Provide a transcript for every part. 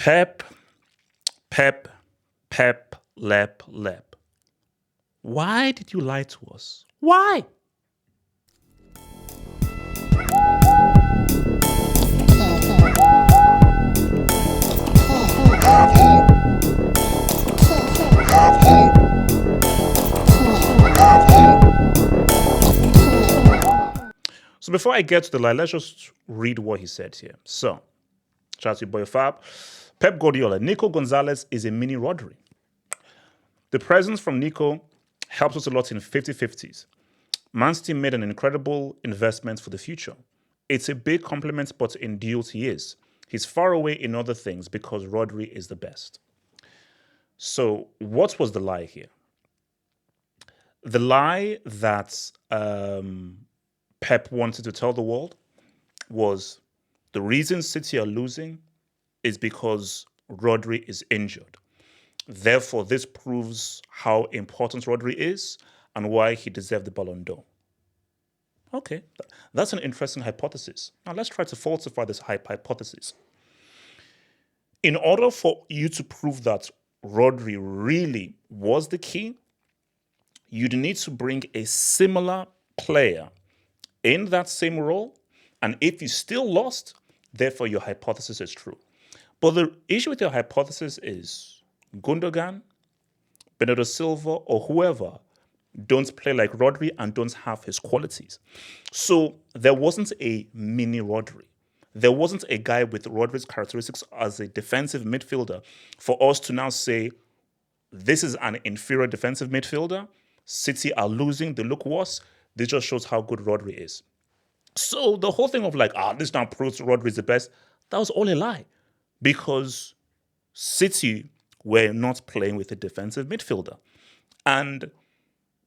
Pep, Pep, Pep, Lep. Why did you lie to us? Why? So before I get to the lie, let's just read what he said here. So, shout out to boy Fab. Pep Guardiola, Nico Gonzalez is a mini Rodri. The presence from Nico helps us a lot in 50-50s. Man City made an incredible investment for the future. It's a big compliment, but in deals he is. He's far away in other things because Rodri is the best. So what was the lie here? The lie that Pep wanted to tell the world was the reason City are losing is because Rodri is injured. Therefore, this proves how important Rodri is and why he deserved the Ballon d'Or. Okay, that's an interesting hypothesis. Now let's try to falsify this hypothesis. In order for you to prove that Rodri really was the key, you'd need to bring a similar player in that same role, and if you still lost, therefore your hypothesis is true. But the issue with your hypothesis is Gundogan, Bernardo Silva, or whoever don't play like Rodri and don't have his qualities. So there wasn't a mini Rodri. There wasn't a guy with Rodri's characteristics as a defensive midfielder for us to now say, this is an inferior defensive midfielder. City are losing, they look worse. This just shows how good Rodri is. So the whole thing of like, this now proves Rodri is the best, that was all a lie. Because City were not playing with a defensive midfielder. And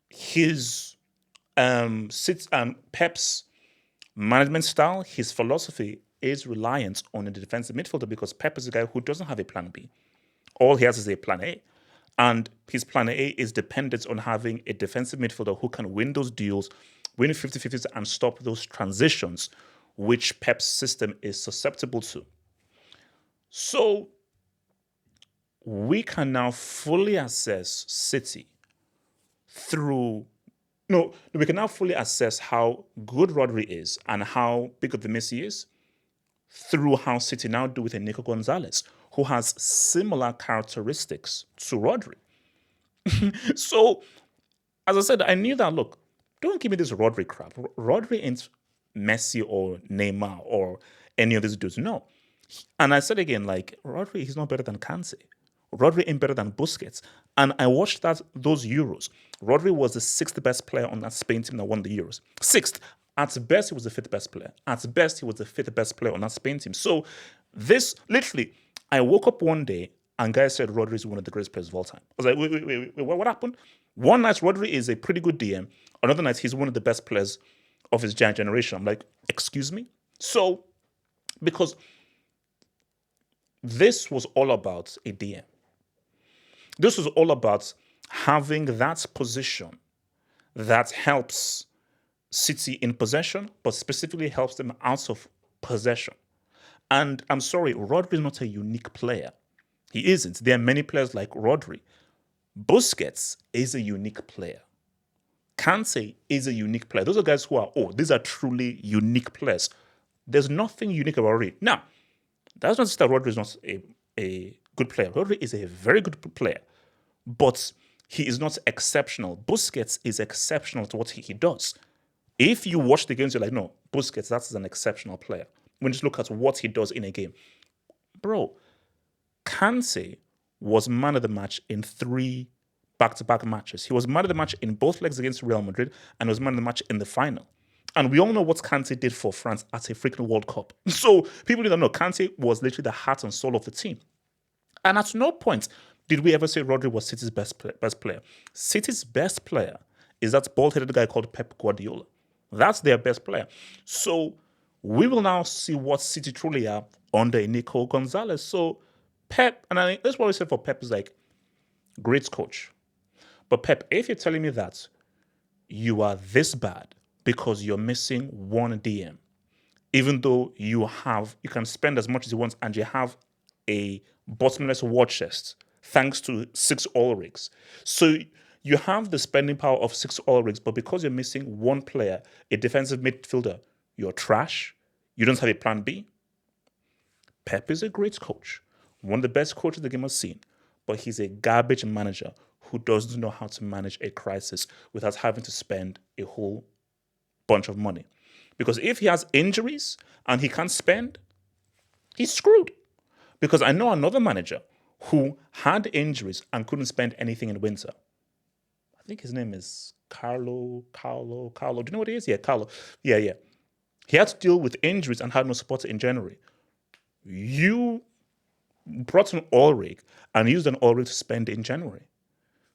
his Pep's management style, his philosophy is reliant on a defensive midfielder because Pep is a guy who doesn't have a plan B. All he has is a plan A. And his plan A is dependent on having a defensive midfielder who can win those deals, win 50-50s, and stop those transitions, which Pep's system is susceptible to. So we can now fully assess City we can now fully assess how good Rodri is and how big of the miss he is through how City now do with a Nico Gonzalez, who has similar characteristics to Rodri. So, as I said, I knew that, look, don't give me this Rodri crap. Rodri ain't Messi or Neymar or any of these dudes. No. And I said again, like, Rodri, he's not better than Kante. Rodri ain't better than Busquets. And I watched those Euros. Rodri was the 6th best player on that Spain team that won the Euros. 6th. At best, he was the 5th best player. At best, he was the 5th best player on that Spain team. So this, literally, I woke up one day and guys said Rodri is one of the greatest players of all time. I was like, wait, what happened? One night, Rodri is a pretty good DM. Another night, he's one of the best players of his giant generation. I'm like, excuse me? So, because this was all about a DM. This was all about having that position that helps City in possession, but specifically helps them out of possession. And I'm sorry, Rodri is not a unique player. He isn't. There are many players like Rodri. Busquets is a unique player. Kante is a unique player. Those are guys who are, these are truly unique players. There's nothing unique about Rodri. Now, that's not to say that Rodri is not a good player. Rodri is a very good player, but he is not exceptional. Busquets is exceptional to what he does. If you watch the games, you're like, no, Busquets, that's an exceptional player. When you just look at what he does in a game. Bro, Kante was man of the match in 3 back-to-back matches. He was man of the match in both legs against Real Madrid and was man of the match in the final. And we all know what Kante did for France at a freaking World Cup. So people need to know Kante was literally the heart and soul of the team. And at no point did we ever say Rodri was City's best player. City's best player is that bald-headed guy called Pep Guardiola. That's their best player. So we will now see what City truly are under Nico Gonzalez. So Pep, and I think that's what we said for Pep is like, great coach. But Pep, if you're telling me that you are this bad because you're missing one DM, even though you can spend as much as you want and you have a bottomless war chest thanks to 6 oil rigs. So you have the spending power of 6 oil rigs, but because you're missing one player, a defensive midfielder, you're trash. You don't have a plan B. Pep is a great coach, one of the best coaches the game has seen, but he's a garbage manager who doesn't know how to manage a crisis without having to spend a whole bunch of money. Because if he has injuries and he can't spend, he's screwed. Because I know another manager who had injuries and couldn't spend anything in winter. I think his name is Carlo. Do you know what it is? Yeah, Carlo. Yeah. He had to deal with injuries and had no support in January. You brought an oil rig and used an oil rig to spend in January.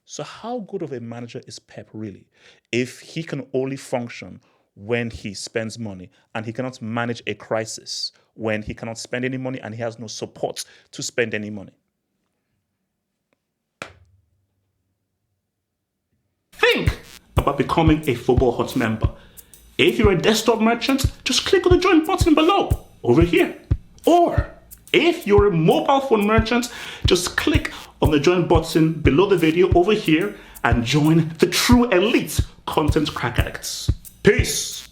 So how good of a manager is Pep really if he can only function when he spends money and he cannot manage a crisis when he cannot spend any money and he has no support to spend any money? Think about becoming a Football Hut member. If you're a desktop merchant, just click on the join button below, over here. Or if you're a mobile phone merchant, just click on the join button below the video over here and join the true elite content crack addicts. Peace.